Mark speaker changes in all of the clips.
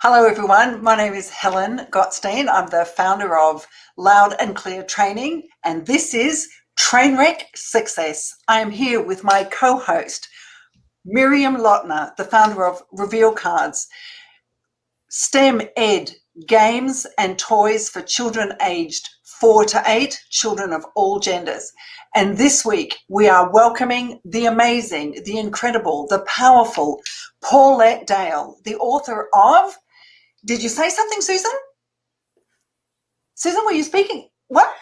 Speaker 1: Hello everyone, my name is Helen Gottstein. I'm the founder of Loud and Clear Training, and this is Trainwreck Success. I am here with my co-host, Miriam Lottner, the founder of Reveal Cards, STEM Ed, games and toys for children aged 4 to 8, children of all genders. And this week we are welcoming the amazing, the incredible, the powerful Paulette Dale, the author of... Did you say something, Susan? Susan, were you speaking? What?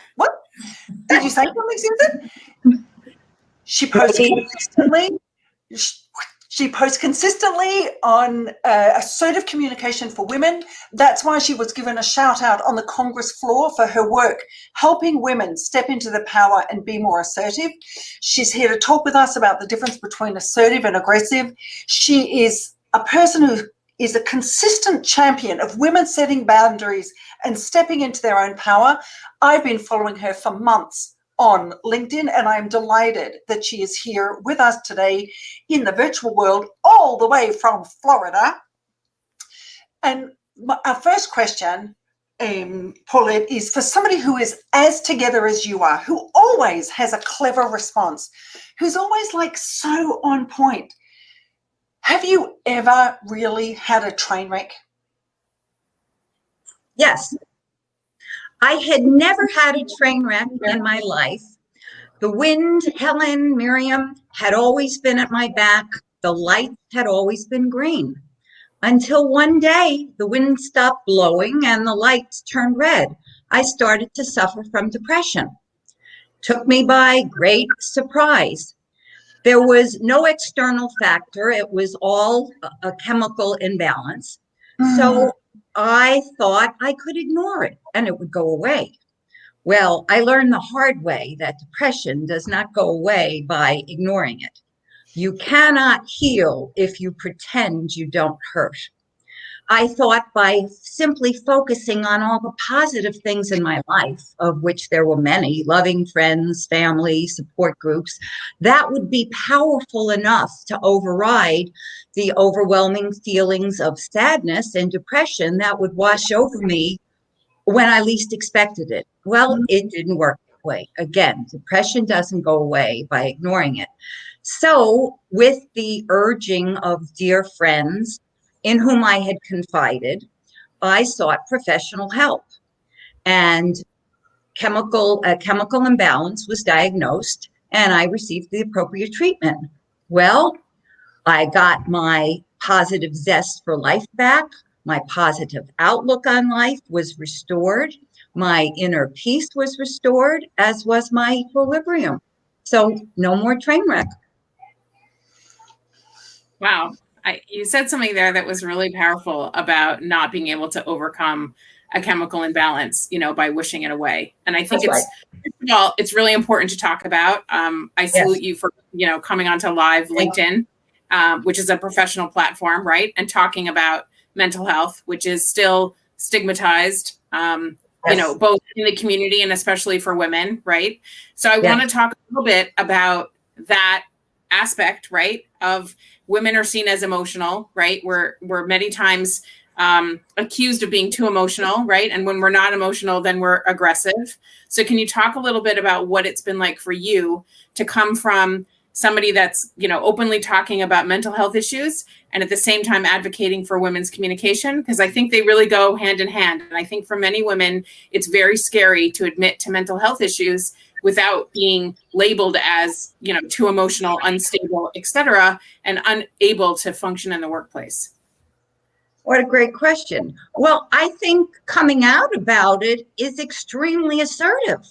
Speaker 1: Did you say something, Susan? She posts consistently. She posts consistently on assertive communication for women. That's why she was given a shout out on the Congress floor for her work, helping women step into the power and be more assertive. She's here to talk with us about the difference between assertive and aggressive. She is a person who is a consistent champion of women setting boundaries and stepping into their own power. I've been following her for months on LinkedIn, and I'm delighted that she is here with us today in the virtual world, all the way from Florida. And our first question, Paulette, is for somebody who is as together as you are, who always has a clever response, who's always like so on point. Have you ever really had a train wreck?
Speaker 2: Yes. I had never had a train wreck in my life. The wind, Helen, Miriam, had always been at my back. The lights had always been green. Until one day, the wind stopped blowing and the lights turned red. I started to suffer from depression. Took me by great surprise. There was no external factor. It was all a chemical imbalance. So I thought I could ignore it and it would go away. Well, I learned the hard way that depression does not go away by ignoring it. You cannot heal if you pretend you don't hurt. I thought by simply focusing on all the positive things in my life, of which there were many, loving friends, family, support groups, that would be powerful enough to override the overwhelming feelings of sadness and depression that would wash over me when I least expected it. Well, it didn't work that way. Again, depression doesn't go away by ignoring it. So with the urging of dear friends in whom I had confided, I sought professional help, and chemical imbalance was diagnosed and I received the appropriate treatment. Well, I got my positive zest for life back. My positive outlook on life was restored. My inner peace was restored, as was my equilibrium. So no more train wreck.
Speaker 3: Wow. You said something there that was really powerful about not being able to overcome a chemical imbalance, by wishing it away. And I think it's really important to talk about. I salute you for, coming onto live LinkedIn, which is a professional platform, right? And talking about mental health, which is still stigmatized, both in the community and especially for women, right? So I want to talk a little bit about that aspect, right? Of women are seen as emotional, right? We're many times accused of being too emotional, right? And when we're not emotional, then we're aggressive. So can you talk a little bit about what it's been like for you to come from somebody that's, openly talking about mental health issues and at the same time advocating for women's communication? Because I think they really go hand in hand. And I think for many women, it's very scary to admit to mental health issues without being labeled as, too emotional, unstable, etc., and unable to function in the workplace.
Speaker 2: What a great question. Well, I think coming out about it is extremely assertive.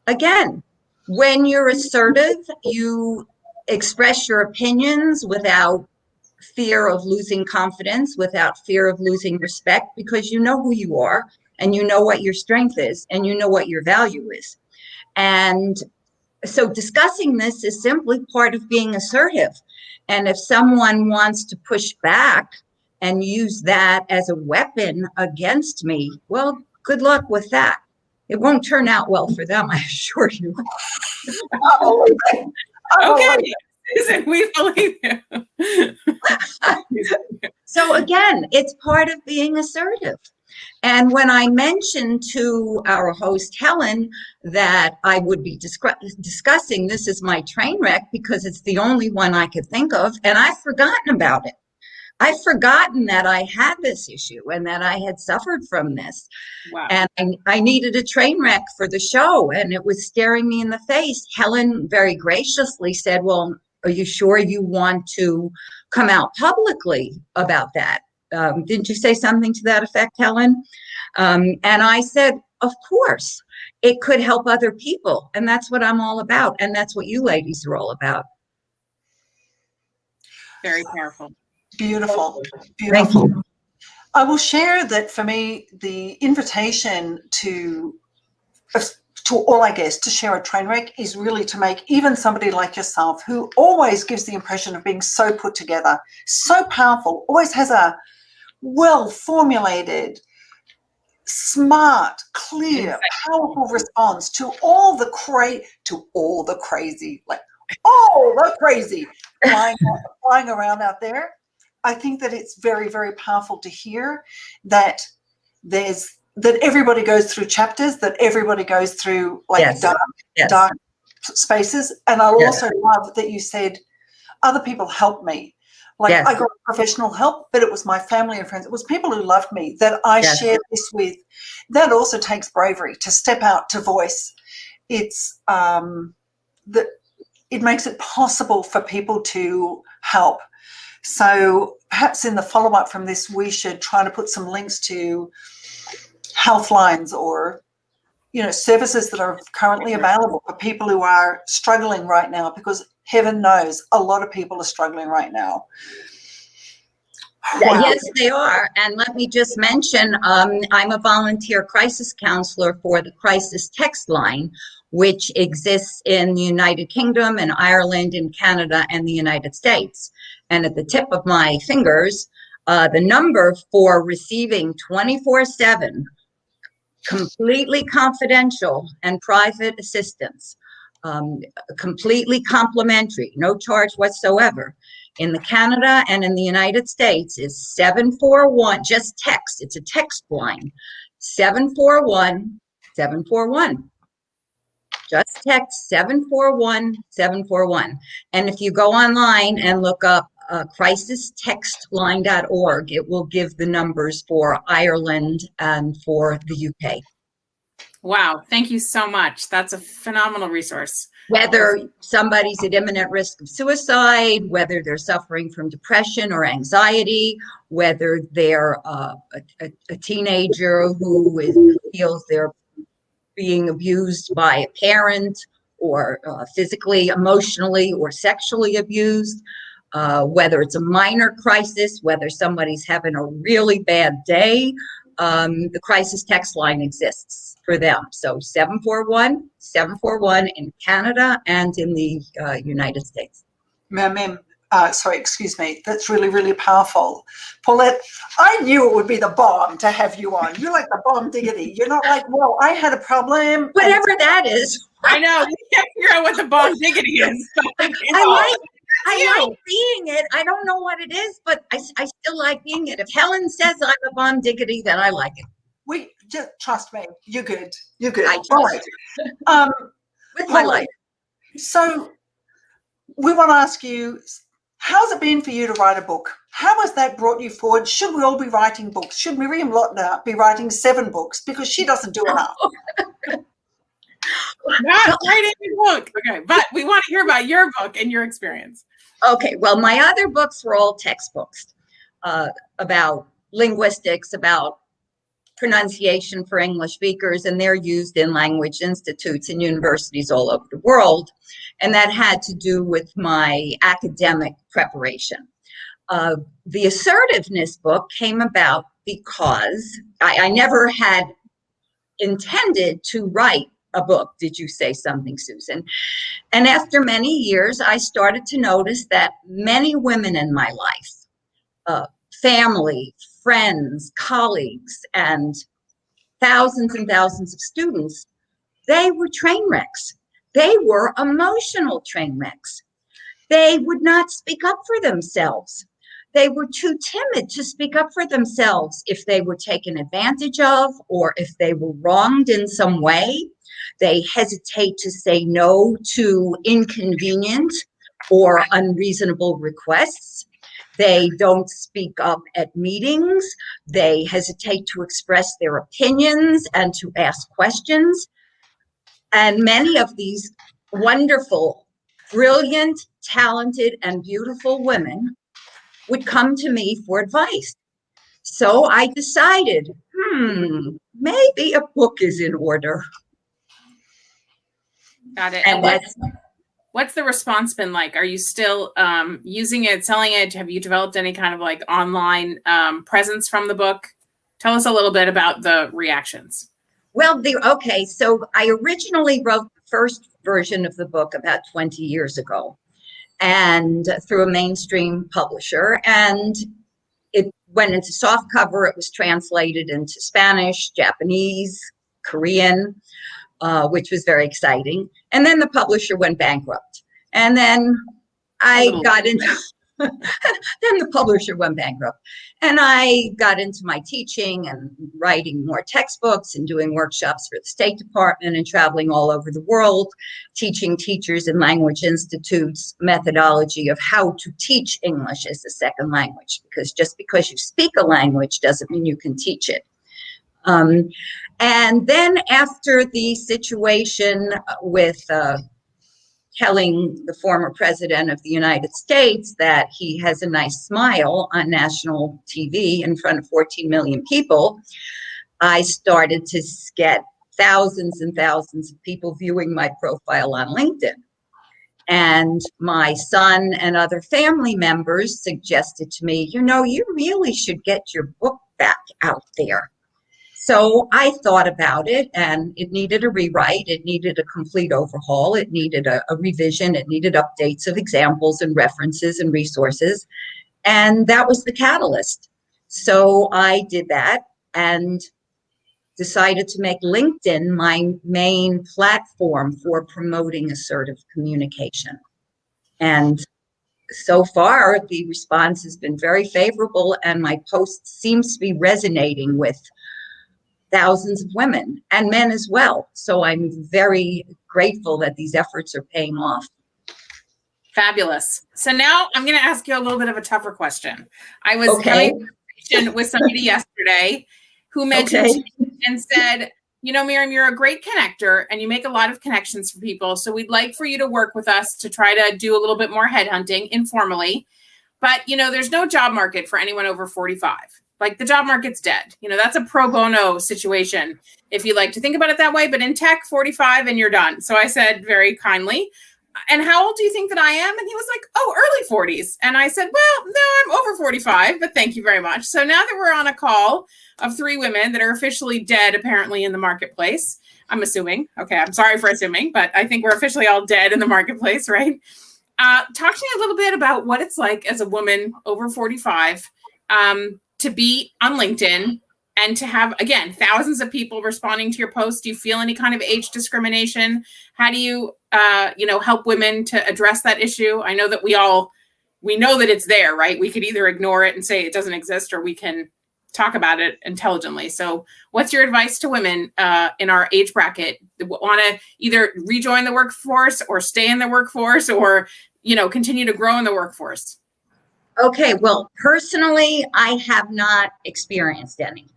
Speaker 2: Again, when you're assertive, you express your opinions without fear of losing confidence, without fear of losing respect, because you know who you are and you know what your strength is and you know what your value is. And so discussing this is simply part of being assertive. And if someone wants to push back and use that as a weapon against me, well, good luck with that. It won't turn out well for them, I assure you.
Speaker 3: Okay, Susan, we believe you.
Speaker 2: So again, it's part of being assertive. And when I mentioned to our host, Helen, that I would be discussing this as my train wreck because it's the only one I could think of, and I've forgotten about it. I've forgotten that I had this issue and that I had suffered from this.
Speaker 3: Wow.
Speaker 2: And I needed a train wreck for the show, and it was staring me in the face. Helen very graciously said, well, are you sure you want to come out publicly about that? Didn't you say something to that effect, Helen? And I said, of course, it could help other people. And that's what I'm all about. And that's what you ladies are all about.
Speaker 3: Very powerful.
Speaker 1: Beautiful.
Speaker 2: Thank
Speaker 1: Beautiful.
Speaker 2: you.
Speaker 1: I will share that for me, the invitation to all our guests to share a train wreck is really to make even somebody like yourself, who always gives the impression of being so put together, so powerful, always has a well-formulated, smart, clear, powerful response to all the crazy, like all the crazy flying around out there. I think that it's very, very powerful to hear that that everybody goes through chapters, that everybody goes through like dark spaces. And I also love that you said other people helped me. Like I got professional help, but it was my family and friends. It was people who loved me that I shared this with. That also takes bravery to step out, to voice. It's that it makes it possible for people to help. So perhaps in the follow-up from this, we should try to put some links to health lines or, services that are currently available for people who are struggling right now, because heaven knows a lot of people are struggling right now.
Speaker 2: Wow. Yes, they are. And let me just mention, I'm a volunteer crisis counselor for the crisis text line, which exists in the United Kingdom and Ireland and Canada and the United States. And at the tip of my fingers, the number for receiving 24/7 completely confidential and private assistance, completely complimentary, no charge whatsoever, in the Canada and in the United States is 741, just text, it's a text line, 741-741. Just text 741-741. And if you go online and look up crisistextline.org, it will give the numbers for Ireland and for the UK.
Speaker 3: Wow, thank you so much. That's a phenomenal resource.
Speaker 2: Whether somebody's at imminent risk of suicide, whether they're suffering from depression or anxiety, whether they're a teenager who feels they're being abused by a parent, or physically, emotionally, or sexually abused, whether it's a minor crisis, whether somebody's having a really bad day, the crisis text line exists for them. So 741-741 in Canada and in the United States.
Speaker 1: Excuse me. That's really, really powerful. Paulette, I knew it would be the bomb to have you on. You're like the bomb diggity. You're not like, well, I had a problem.
Speaker 2: Whatever that is.
Speaker 3: I know. We can't figure out what the bomb diggity is.
Speaker 2: I like being it. I don't know what it is, but I still like being it. If Helen says I'm a bomb diggity, then I like it.
Speaker 1: Just trust me. You're good. You're good.
Speaker 2: I trust with my life.
Speaker 1: So we want to ask you, how's it been for you to write a book? How has that brought you forward? Should we all be writing books? Should Miriam Lottner be writing 7 books? Because she doesn't do enough.
Speaker 3: Not writing a book. Okay, but we want to hear about your book and your experience.
Speaker 2: Okay, well, my other books were all textbooks about linguistics, about pronunciation for English speakers, and they're used in language institutes and universities all over the world. And that had to do with my academic preparation. The assertiveness book came about because I never had intended to write a book. Did you say something, Susan? And after many years, I started to notice that many women in my life, family, friends, colleagues, and thousands of students, they were train wrecks. They were emotional train wrecks. They would not speak up for themselves. they were too timid to speak up for themselves if they were taken advantage of or if they were wronged in some way. They hesitate to say no to inconvenient or unreasonable requests. They don't speak up at meetings. They hesitate to express their opinions and to ask questions. And many of these wonderful, brilliant, talented, and beautiful women would come to me for advice. So I decided, maybe a book is in order.
Speaker 3: Got it.
Speaker 2: And
Speaker 3: what's the response been like? Are you still using it, selling it? Have you developed any kind of like online presence from the book? Tell us a little bit about the reactions.
Speaker 2: Well, so I originally wrote the first version of the book about 20 years ago, and through a mainstream publisher, and it went into soft cover. It was translated into Spanish, Japanese, Korean, which was very exciting. And then the publisher went bankrupt. And then then the publisher went bankrupt. And I got into my teaching and writing more textbooks and doing workshops for the State Department and traveling all over the world, teaching teachers in language institutes methodology of how to teach English as a second language, because just because you speak a language doesn't mean you can teach it. And then after the situation with telling the former president of the United States that he has a nice smile on national TV in front of 14 million people, I started to get thousands and thousands of people viewing my profile on LinkedIn. And my son and other family members suggested to me, you really should get your book back out there. So I thought about it, and it needed a rewrite. It needed a complete overhaul. It needed a revision. It needed updates of examples and references and resources. And that was the catalyst. So I did that and decided to make LinkedIn my main platform for promoting assertive communication. And so far, the response has been very favorable, and my post seems to be resonating with thousands of women and men as well. So I'm very grateful that these efforts are paying off.
Speaker 3: Fabulous. So now I'm going to ask you a little bit of a tougher question. I was having a conversation with somebody yesterday who mentioned to me and said, Miriam, you're a great connector and you make a lot of connections for people. So we'd like for you to work with us to try to do a little bit more headhunting informally. But, there's no job market for anyone over 45. Like the job market's dead. That's a pro bono situation if you like to think about it that way. But in tech, 45 and you're done. So I said very kindly, and how old do you think that I am? And he was like, oh, early 40s. And I said, well, no, I'm over 45, but thank you very much. So now that we're on a call of 3 women that are officially dead, apparently in the marketplace, I'm assuming. Okay, I'm sorry for assuming, but I think we're officially all dead in the marketplace, right? Talk to me a little bit about what it's like as a woman over 45, to be on LinkedIn and to have, again, thousands of people responding to your posts. Do you feel any kind of age discrimination? How do you, help women to address that issue? I know that we know that it's there, right? We could either ignore it and say it doesn't exist, or we can talk about it intelligently. So what's your advice to women in our age bracket that want to either rejoin the workforce or stay in the workforce or, continue to grow in the workforce?
Speaker 2: Okay, well, personally, I have not experienced any.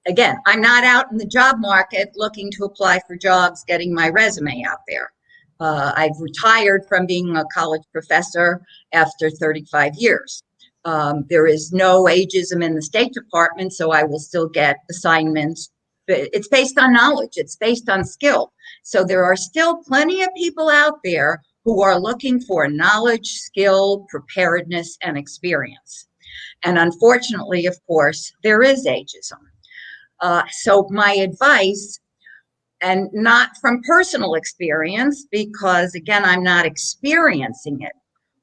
Speaker 2: Again, I'm not out in the job market looking to apply for jobs, getting my resume out there. I've retired from being a college professor after 35 years. There is no ageism in the State Department, so I will still get assignments. But it's based on knowledge. It's based on skill. So there are still plenty of people out there who are looking for knowledge, skill, preparedness, and experience. And unfortunately, of course, there is ageism. So my advice, and not from personal experience, because again, I'm not experiencing it.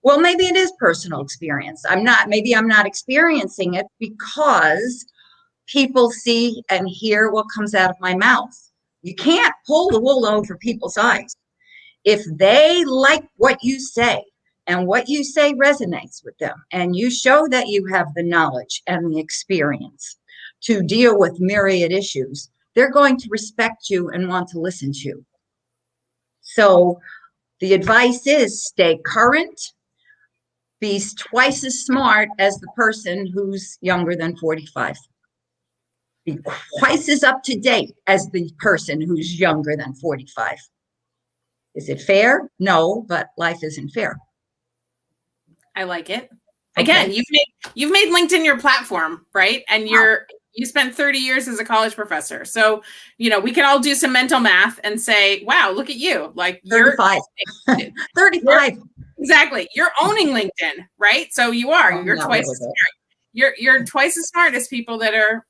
Speaker 2: Well, maybe it is personal experience. Maybe I'm not experiencing it because people see and hear what comes out of my mouth. You can't pull the wool over people's eyes. If they like what you say, and what you say resonates with them, and you show that you have the knowledge and the experience to deal with myriad issues, they're going to respect you and want to listen to you. So the advice is stay current, be twice as smart as the person who's younger than 45. Be twice as up to date as the person who's younger than 45. Is it fair? No, but life isn't fair.
Speaker 3: I like it.
Speaker 2: Okay.
Speaker 3: Again, you've made LinkedIn your platform, right? And you spent 30 years as a college professor. So, we can all do some mental math and say, wow, look at you. Like
Speaker 2: 35. 35.
Speaker 3: Exactly. You're owning LinkedIn, right? So you're twice as smart. You're twice as smart as people that are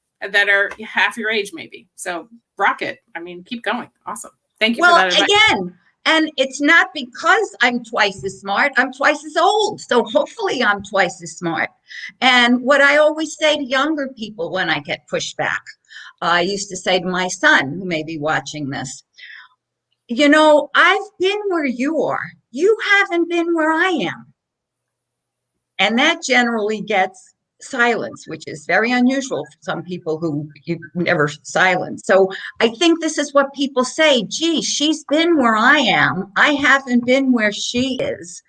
Speaker 3: half your age, maybe. So rock it. I mean, keep going. Awesome. Thank you for that advice.
Speaker 2: Again, and it's not because I'm twice as smart, I'm twice as old. So hopefully I'm twice as smart. And what I always say to younger people when I get pushed back, I used to say to my son, who may be watching this, I've been where you are. You haven't been where I am. And that generally gets silence, which is very unusual for some people who you never silence. So I think this is what people say, gee, she's been where I am. I haven't been where she is.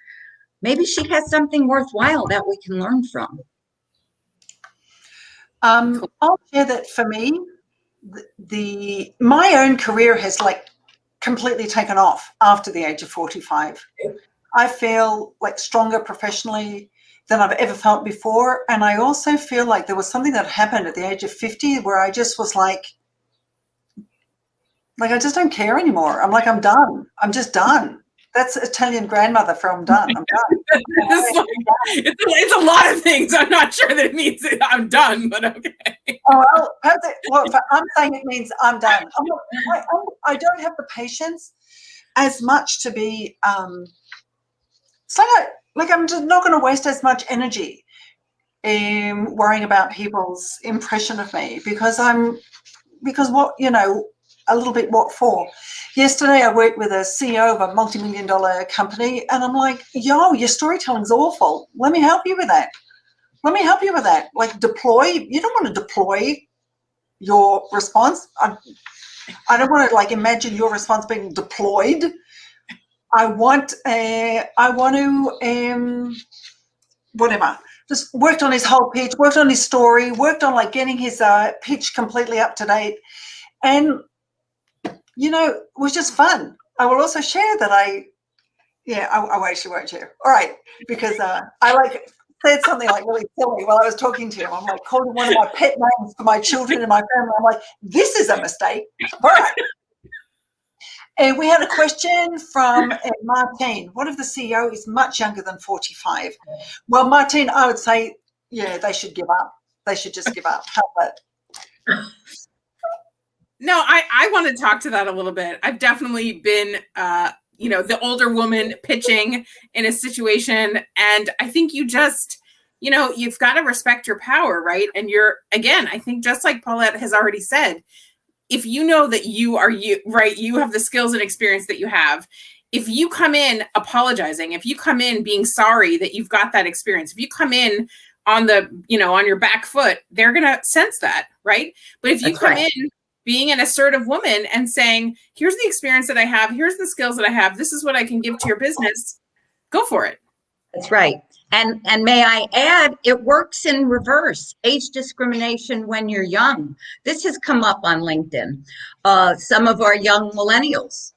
Speaker 2: Maybe she has something worthwhile that we can learn from.
Speaker 1: I'll share that for me, my own career has completely taken off after the age of 45. I feel stronger professionally than I've ever felt before. And I also feel like there was something that happened at the age of 50 where I just was like I just don't care anymore. I'm done. I'm just done. That's Italian grandmother from done. I'm done.
Speaker 3: It's a lot of things. I'm not sure that it means that I'm done, but okay.
Speaker 1: Oh, well, I'm saying it means I'm done. I don't have the patience as much to be, I'm just not going to waste as much energy in worrying about people's impression of me because a little bit what for. Yesterday I worked with a CEO of a multi-million-dollar company and I'm like, yo, your storytelling's awful. Let me help you with that. Deploy. You don't want to deploy your response. I don't want to imagine your response being deployed. I want to whatever. Just worked on his whole pitch, worked on his story, worked on getting his pitch completely up to date. And, it was just fun. I will also share that I actually won't share. All right. Because I said something really silly while I was talking to him. I'm calling one of my pet names for my children and my family. I'm like, this is a mistake. All right. And we had a question from Martine. What if the CEO is much younger than 45? Well, Martine, I would say, they should give up. They should just give up. How about that?
Speaker 3: No, I want to talk to that a little bit. I've definitely been, the older woman pitching in a situation. And I think you just, you've got to respect your power, right? And I think just like Paulette has already said, if you know that you are you, right, you have the skills and experience that you have. If you come in apologizing, if you come in being sorry that you've got that experience, if you come in on on your back foot, they're going to sense that, right? But if you come in being an assertive woman and saying, here's the experience that I have, here's the skills that I have, this is what I can give to your business, go for it.
Speaker 2: That's right. And may I add, it works in reverse. Age discrimination when you're young. This has come up on LinkedIn. Some of our young millennials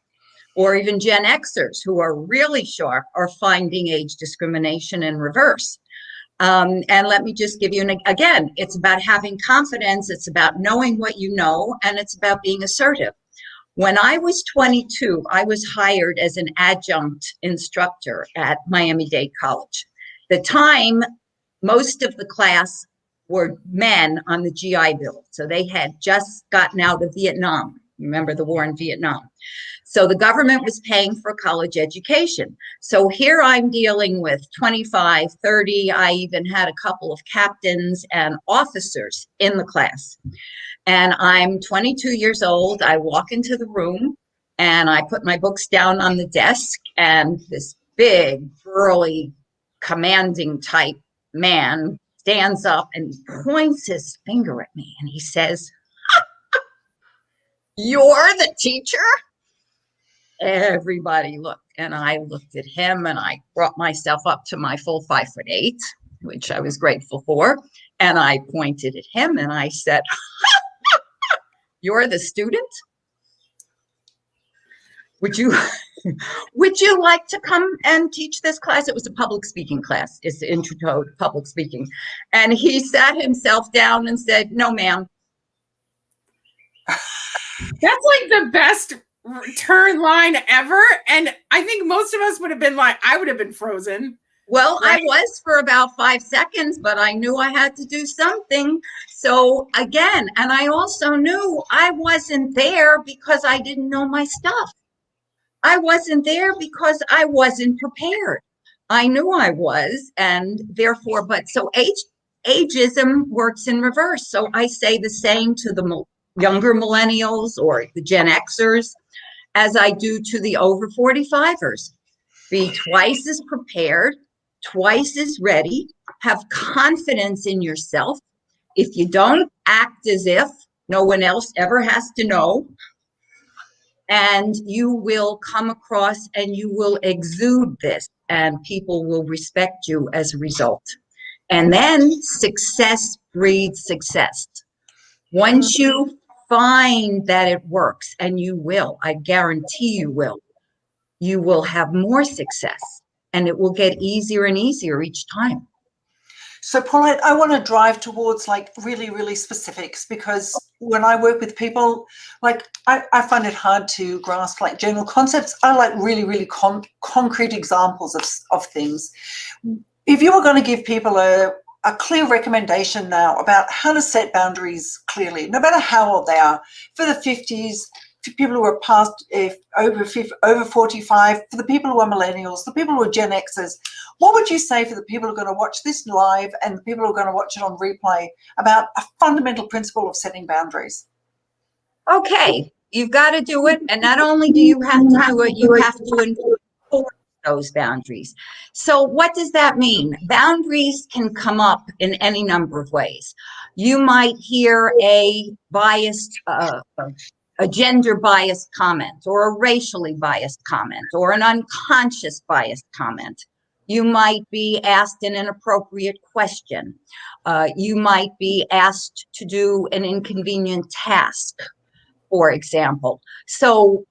Speaker 2: or even Gen Xers who are really sharp are finding age discrimination in reverse. And let me just give you again, it's about having confidence. It's about knowing what you know, and it's about being assertive. When I was 22, I was hired as an adjunct instructor at Miami-Dade College. The time, most of the class were men on the GI Bill. So they had just gotten out of Vietnam. Remember the war in Vietnam. So the government was paying for college education. So here I'm dealing with 25, 30. I even had a couple of captains and officers in the class. And I'm 22 years old. I walk into the room and I put my books down on the desk, and this big, burly commanding type man stands up and points his finger at me and he says, "You're the teacher?" Everybody looked, and I looked at him, and I brought myself up to my full 5'8", which I was grateful for. And I pointed at him and I said, "You're the student? Would you like to come and teach this class?" It was a public speaking class. It's the intro to public speaking. And he sat himself down and said, "No, ma'am."
Speaker 3: That's like the best return line ever. And I think most of us would have been like, I would have been frozen.
Speaker 2: Well,
Speaker 3: Right.
Speaker 2: I was for about 5 seconds, but I knew I had to do something. So again, and I also knew I wasn't there because I didn't know my stuff. I wasn't there because I wasn't prepared. I knew I was, and therefore, but so ageism works in reverse. So I say the same to the younger millennials or the Gen Xers as I do to the over 45ers. Be twice as prepared, twice as ready, have confidence in yourself. If you don't, act as if no one else ever has to know, and you will come across and you will exude this, and people will respect you as a result. And then success breeds success. Once you find that it works, and you will, I guarantee you will have more success, and it will get easier and easier each time.
Speaker 1: So Paulette, I want to drive towards like really, really specifics, because when I work with people, like I find it hard to grasp like general concepts. I like really, really concrete examples of things. If you were going to give people a clear recommendation now about how to set boundaries clearly, no matter how old they are, for the 50s, for people who are past over 45, for the people who are millennials, the people who are Gen Xers, what would you say for the people who are going to watch this live and the people who are going to watch it on replay about a fundamental principle of setting boundaries?
Speaker 2: Okay, you've got to do it. And not only do you have to do it, you have to enforce those boundaries. So what does that mean? Boundaries can come up in any number of ways. You might hear a biased, a gender biased comment, or a racially biased comment, or an unconscious biased comment. You might be asked an inappropriate question. You might be asked to do an inconvenient task, for example. So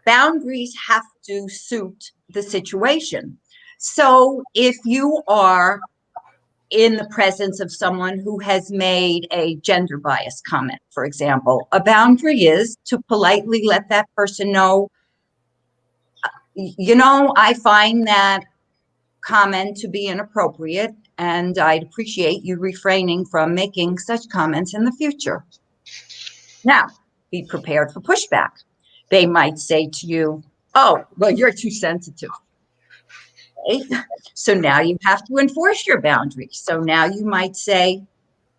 Speaker 2: boundaries have to suit the situation. So if you are in the presence of someone who has made a gender biased comment, for example, a boundary is to politely let that person know, you know, I find that comment to be inappropriate, and I'd appreciate you refraining from making such comments in the future. Now, be prepared for pushback. They might say to you, "Oh, well, you're too sensitive." Okay? So now you have to enforce your boundaries. So now you might say,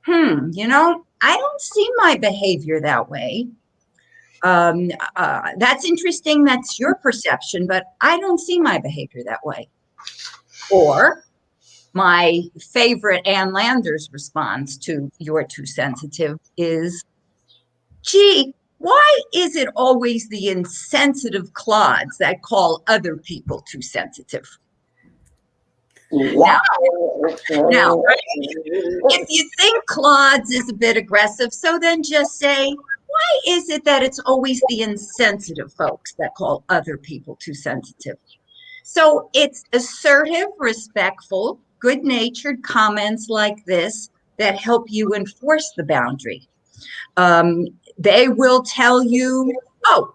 Speaker 2: you know, I don't see my behavior that way. That's interesting. That's your perception, but I don't see my behavior that way. Or my favorite Ann Landers response to "you're too sensitive" is, "Gee, why is it always the insensitive clods that call other people too sensitive?" Now, if you think clods is a bit aggressive, so then just say, why is it that it's always the insensitive folks that call other people too sensitive? So it's assertive, respectful, good-natured comments like this that help you enforce the boundary. They will tell you, "Oh,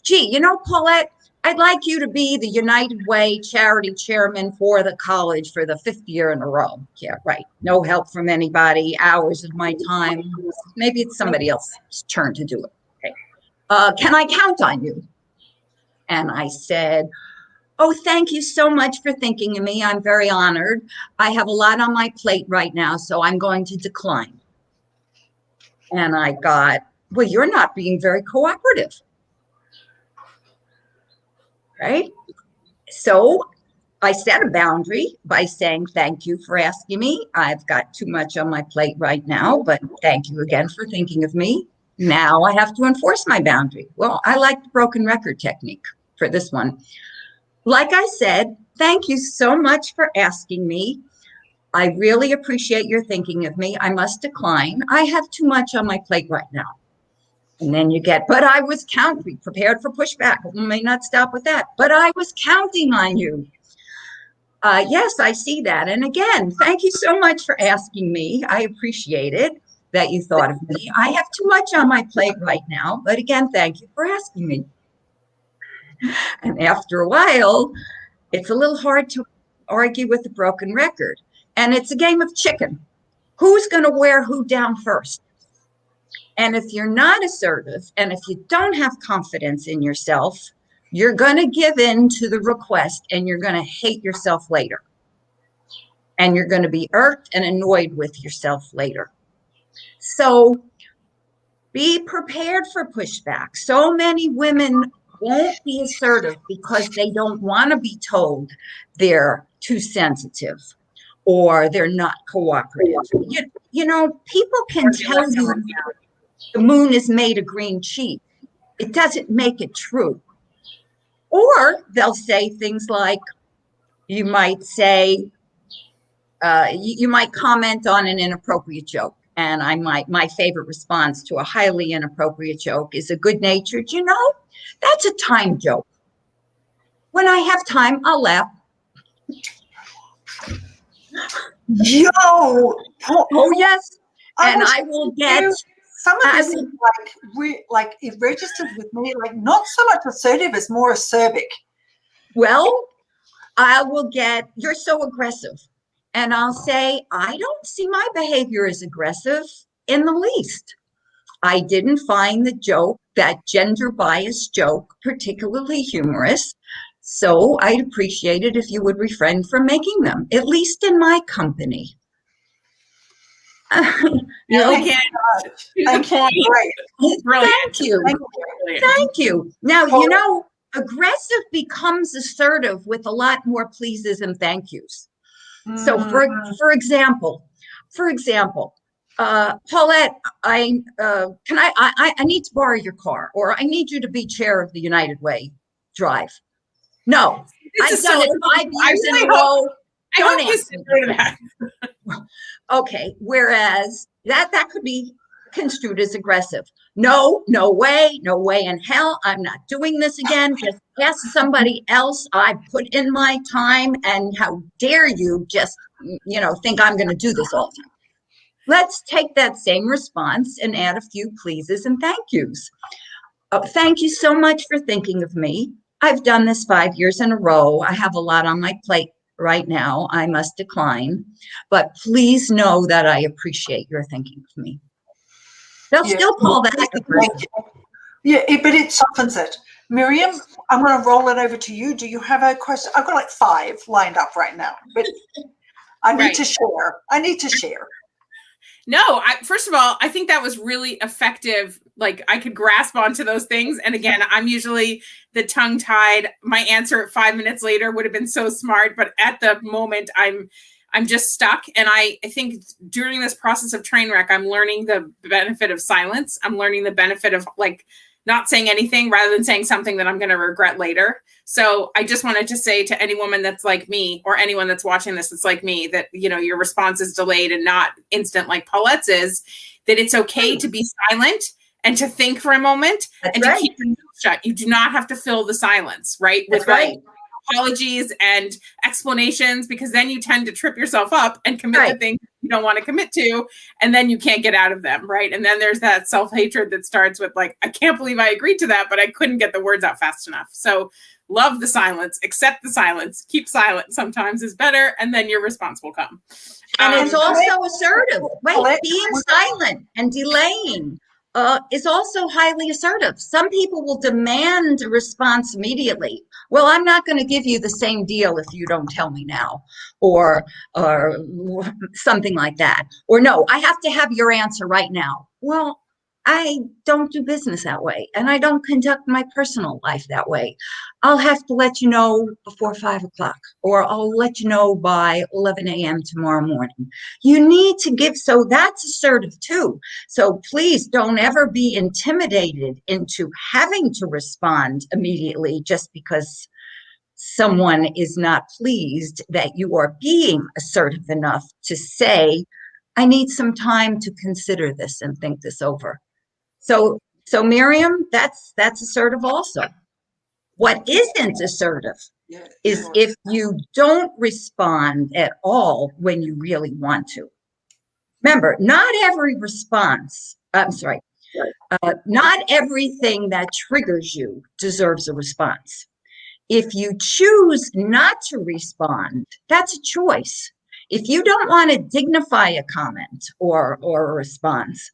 Speaker 2: gee, you know, Paulette, I'd like you to be the United Way charity chairman for the college for the 5th year in a row." Yeah, right. No help from anybody, hours of my time. Maybe it's somebody else's turn to do it. Okay. Can I count on you? And I said, "Oh, thank you so much for thinking of me. I'm very honored. I have a lot on my plate right now, so I'm going to decline." And I got, "Well, you're not being very cooperative." Right? So I set a boundary by saying, thank you for asking me. I've got too much on my plate right now, but thank you again for thinking of me. Now I have to enforce my boundary. Well, I like the broken record technique for this one. Like I said, thank you so much for asking me. I really appreciate your thinking of me. I must decline. I have too much on my plate right now. And then you get, but I was counting, prepared for pushback. We may not stop with that, but I was counting on you. Yes, I see that. And again, thank you so much for asking me. I appreciate it that you thought of me. I have too much on my plate right now, but again, thank you for asking me. And after a while, it's a little hard to argue with a broken record. And it's a game of chicken. Who's going to wear who down first? And if you're not assertive, and if you don't have confidence in yourself, you're going to give in to the request and you're going to hate yourself later. And you're going to be irked and annoyed with yourself later. So be prepared for pushback. So many women won't be assertive because they don't want to be told they're too sensitive or they're not cooperative. You know, people can tell you the moon is made of green cheese. It doesn't make it true. Or they'll say things like, you might say, you might comment on an inappropriate joke. And my favorite response to a highly inappropriate joke is a good-natured, you know, that's a time joke. When I have time, I'll laugh.
Speaker 1: Yo!
Speaker 2: Oh, yes. And I will get...
Speaker 1: Some of this is like it registers with me, like not so much assertive as more acerbic.
Speaker 2: Well, I will get, you're so aggressive. And I'll say, I don't see my behavior as aggressive in the least. I didn't find the joke, that gender biased joke, particularly humorous. So I'd appreciate it if you would refrain from making them, at least in my company.
Speaker 1: You know, thank you.
Speaker 2: Thank you. Thank you. Now, you know, aggressive becomes assertive with a lot more pleases and thank yous. So for example, Paulette, I need to borrow your car, or I need you to be chair of the United Way drive. No, I've done it 5 years in a row. Don't answer that. Okay, whereas that could be construed as aggressive. No way in hell. I'm not doing this again. Just ask somebody else. I put in my time, and how dare you just, you know, think I'm going to do this all the time. Let's take that same response and add a few pleases and thank yous. Thank you so much for thinking of me. I've done this 5 years in a row. I have a lot on my plate right now. I must decline, but please know that I appreciate your thinking of me. They'll still call that aggressive.
Speaker 1: Yeah, but it softens it. Miriam, I'm going to roll it over to you. Do you have a question? I've got like 5 lined up right now, but I need to share.
Speaker 3: No, first of all, I think that was really effective. Like, I could grasp onto those things. And again, I'm usually the tongue-tied. My answer at 5 minutes later would have been so smart, but at the moment I'm just stuck. And I think during this process of Trainwreck, I'm learning the benefit of silence. I'm learning the benefit of like not saying anything rather than saying something that I'm going to regret later. So I just wanted to say to any woman that's like me, or anyone that's watching this that's like me, that, you know, your response is delayed and not instant like Paulette's is, that it's okay to be silent and to think for a moment to keep your mouth shut. You do not have to fill the silence, right? With like apologies and explanations, because then you tend to trip yourself up and commit to things you don't want to commit to, and then you can't get out of them, right? And then there's that self-hatred that starts with like, I can't believe I agreed to that, but I couldn't get the words out fast enough. So love the silence, accept the silence, keep silent sometimes is better, and then your response will come.
Speaker 2: And it's also assertive. Wait, being silent and delaying is also highly assertive. Some people will demand a response immediately. Well, I'm not going to give you the same deal if you don't tell me now, or something like that. Or no, I have to have your answer right now. Well, I don't do business that way, and I don't conduct my personal life that way. I'll have to let you know before 5 o'clock, or I'll let you know by 11 a.m. tomorrow morning. You need to give, so that's assertive too. So please don't ever be intimidated into having to respond immediately just because someone is not pleased that you are being assertive enough to say, I need some time to consider this and think this over. So Miriam, that's assertive also. What isn't assertive is if you don't respond at all when you really want to. Remember, not every response, not everything that triggers you deserves a response. If you choose not to respond, that's a choice. If you don't want to dignify a comment or a response,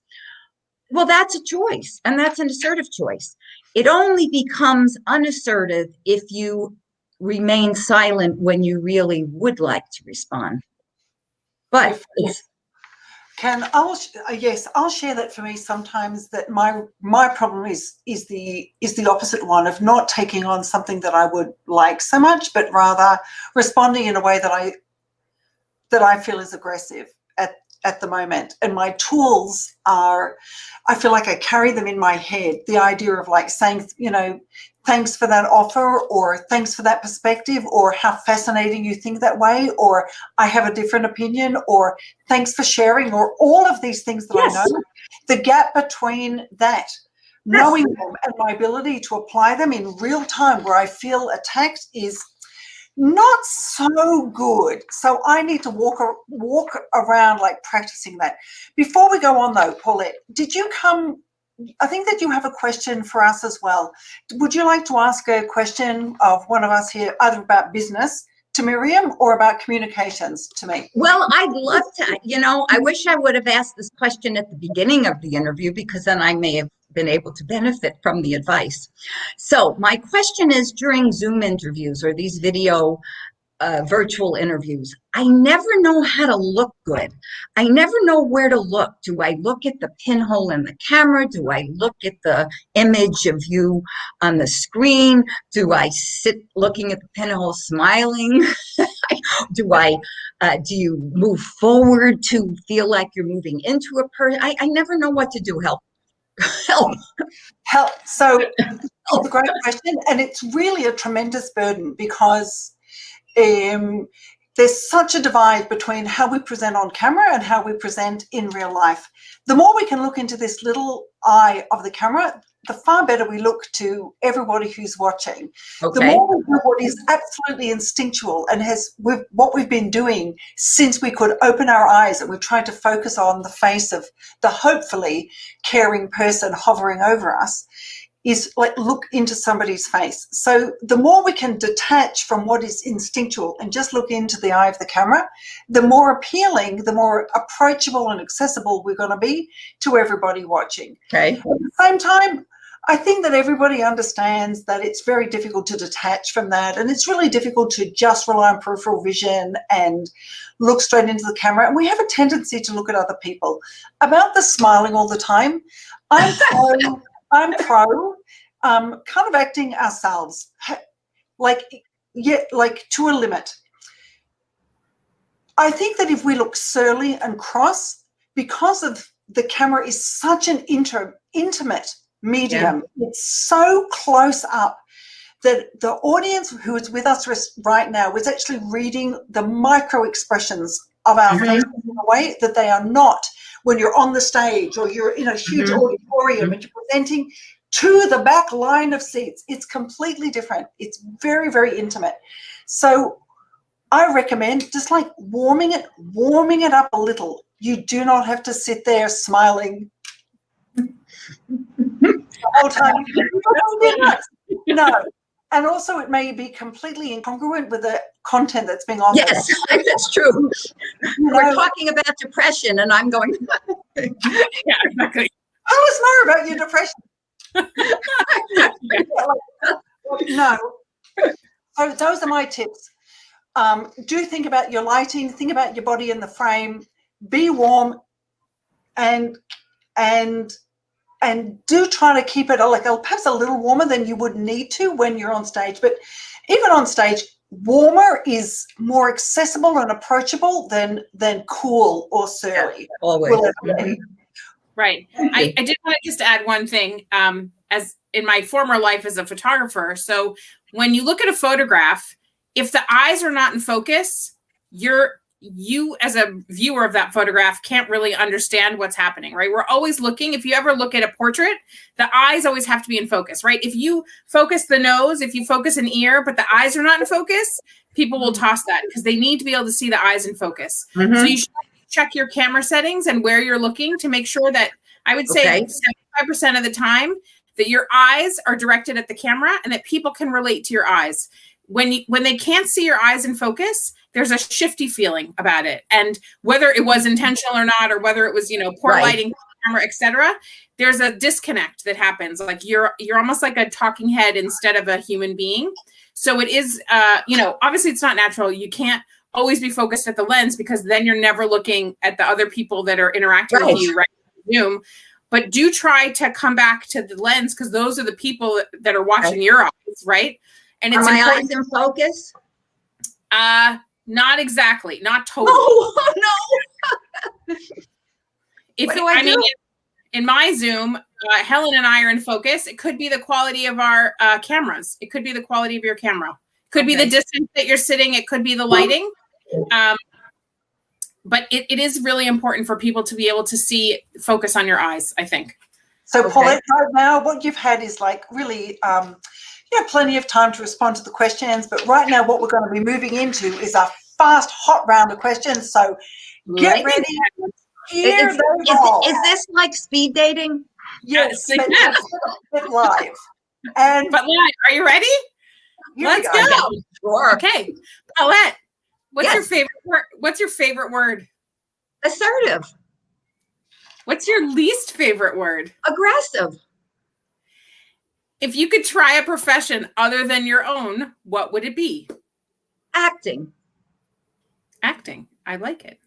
Speaker 2: well, that's a choice, and that's an assertive choice. It only becomes unassertive if you remain silent when you really would like to respond. But it's
Speaker 1: yes, I'll share that. For me, sometimes that my problem is the opposite one, of not taking on something that I would like so much, but rather responding in a way that I feel is aggressive at the moment. And my tools are, I feel like I carry them in my head. The idea of like saying, thanks for that offer, or thanks for that perspective, or how fascinating you think that way, or I have a different opinion, or thanks for sharing, or all of these things that
Speaker 2: yes.
Speaker 1: I know. The gap between that, knowing them, and my ability to apply them in real time where I feel attacked is not so good. So I need to walk around like practicing that. Before we go on though, Paulette, I think that you have a question for us as well. Would you like to ask a question of one of us here, either about business to Miriam or about communications to me?
Speaker 2: Well, I'd love to, I wish I would have asked this question at the beginning of the interview, because then I may have been able to benefit from the advice. So my question is, during Zoom interviews or these video virtual interviews, I never know how to look good. I never know where to look. Do I look at the pinhole in the camera? Do I look at the image of you on the screen? Do I sit looking at the pinhole smiling? Do you move forward to feel like you're moving into a person? I never know what to do. Help.
Speaker 1: So it's a great question, and it's really a tremendous burden, because there's such a divide between how we present on camera and how we present in real life. The more we can look into this little eye of the camera, the far better we look to everybody who's watching. Okay. The more we do what is absolutely instinctual and what we've been doing since we could open our eyes, and we've tried to focus on the face of the hopefully caring person hovering over us, is like look into somebody's face. So the more we can detach from what is instinctual and just look into the eye of the camera, the more appealing, the more approachable and accessible we're going to be to everybody watching.
Speaker 2: Okay.
Speaker 1: At the same time, I think that everybody understands that it's very difficult to detach from that, and it's really difficult to just rely on peripheral vision and look straight into the camera. And we have a tendency to look at other people. About the smiling all the time, I'm pro kind of acting ourselves, like to a limit. I think that if we look surly and cross, because of the camera is such an intimate medium, it's so close up, that the audience who is with us right now is actually reading the micro expressions of our faces in a way that they are not when you're on the stage or you're in a huge auditorium and you're presenting to the back line of seats. It's completely different. It's very, very intimate. So I recommend just like warming it up a little. You do not have to sit there smiling the whole time. No. And also it may be completely incongruent with the content that's being offered.
Speaker 2: Yes, that's true. We're talking about depression and I'm going,
Speaker 3: yeah, exactly.
Speaker 1: Tell us more about your depression. No. So those are my tips. Do think about your lighting, think about your body in the frame, be warm, and and do try to keep it like perhaps a little warmer than you would need to when you're on stage. But even on stage, warmer is more accessible and approachable than cool or surly.
Speaker 2: Always.
Speaker 3: Right. I did want to just add one thing. As in my former life as a photographer, so when you look at a photograph, if the eyes are not in focus, you as a viewer of that photograph can't really understand what's happening, right? We're always looking. If you ever look at a portrait, the eyes always have to be in focus, right? If you focus the nose, if you focus an ear, but the eyes are not in focus, people will toss that because they need to be able to see the eyes in focus.
Speaker 2: Mm-hmm.
Speaker 3: So you should check your camera settings and where you're looking to make sure that, I would say 75% of the time, that your eyes are directed at the camera and that people can relate to your eyes. When they can't see your eyes in focus, there's a shifty feeling about it. And whether it was intentional or not, or whether it was, poor lighting, camera, etc., there's a disconnect that happens. Like you're almost like a talking head instead of a human being. So it is, obviously it's not natural. You can't always be focused at the lens because then you're never looking at the other people that are interacting with you, right? Zoom. But do try to come back to the lens because those are the people that are watching your eyes, right? And it's
Speaker 2: my eyes in focus?
Speaker 3: Not exactly, not totally.
Speaker 2: Oh no!
Speaker 3: What do I mean, in my Zoom, Helen and I are in focus. It could be the quality of our cameras. It could be the quality of your camera. It could be the distance that you're sitting. It could be the lighting. But it is really important for people to be able to see focus on your eyes, I think.
Speaker 1: So Paulette, right now, what you've had is like really, you have plenty of time to respond to the questions, but right now what we're going to be moving into is a fast, hot round of questions. So get ready. Here they go.
Speaker 2: Is this like speed dating?
Speaker 1: Yes, but live.
Speaker 3: But live, are you ready? Let's go.
Speaker 2: Sure.
Speaker 3: Okay, Paulette, what's your favorite word? What's your favorite word?
Speaker 2: Assertive.
Speaker 3: What's your least favorite word?
Speaker 2: Aggressive.
Speaker 3: If you could try a profession other than your own, what would it be?
Speaker 2: Acting.
Speaker 3: Acting. I like it.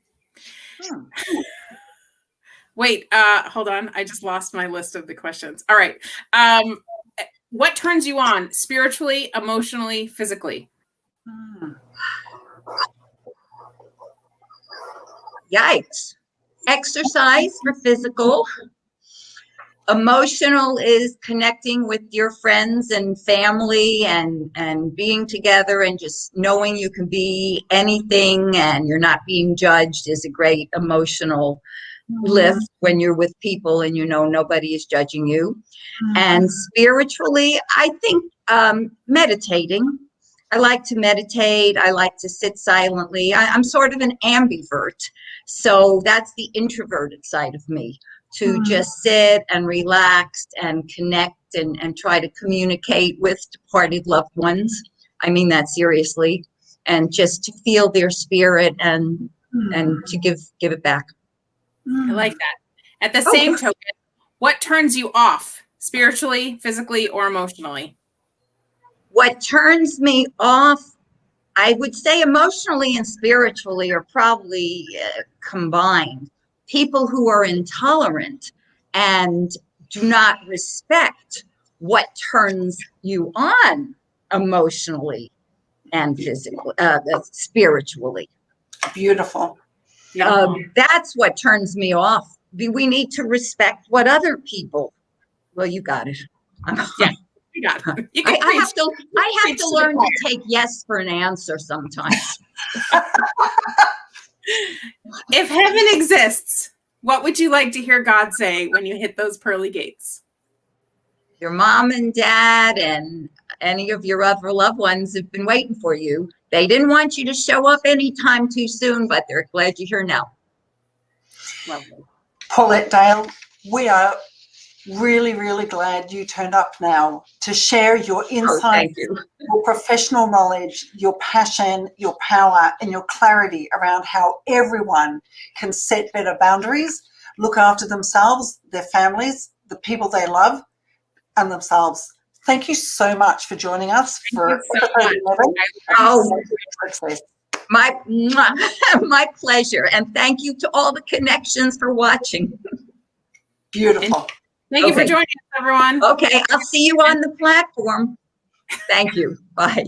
Speaker 3: Wait, hold on. I just lost my list of the questions. All right. What turns you on spiritually, emotionally, physically?
Speaker 2: Yikes. Exercise for physical. Emotional is connecting with your friends and family and being together and just knowing you can be anything and you're not being judged is a great emotional lift when you're with people and nobody is judging you. And spiritually, I think meditating. I like to meditate. I like to sit silently. I'm sort of an ambivert. So that's the introverted side of me, to just sit and relax and connect and try to communicate with departed loved ones. I mean that seriously. And just to feel their spirit and to give it back.
Speaker 3: I like that. At the same token, what turns you off spiritually, physically, or emotionally?
Speaker 2: What turns me off, I would say emotionally and spiritually are probably combined. People who are intolerant and do not respect what turns you on emotionally and physically, spiritually.
Speaker 1: Beautiful.
Speaker 2: That's what turns me off. We need to respect what other people. Well, you got it.
Speaker 3: Yeah, you got it. You can
Speaker 2: I have to learn to take yes for an answer sometimes.
Speaker 3: If heaven exists, what would you like to hear God say when you hit those pearly gates?
Speaker 2: Your mom and dad and any of your other loved ones have been waiting for you. They didn't want you to show up anytime too soon, but they're glad you're here now.
Speaker 3: Lovely.
Speaker 1: Paulette Dale, we are really, really glad you turned up now to share your insights, your professional knowledge, your passion, your power, and your clarity around how everyone can set better boundaries, look after themselves, their families, the people they love, and themselves. Thank you so much for joining us for episode 11. Success.
Speaker 2: My pleasure. And thank you to all the connections for watching.
Speaker 1: Beautiful.
Speaker 3: Thank you for
Speaker 2: Okay.
Speaker 3: joining us, everyone.
Speaker 2: Okay, I'll see you on the platform. Thank you. Bye.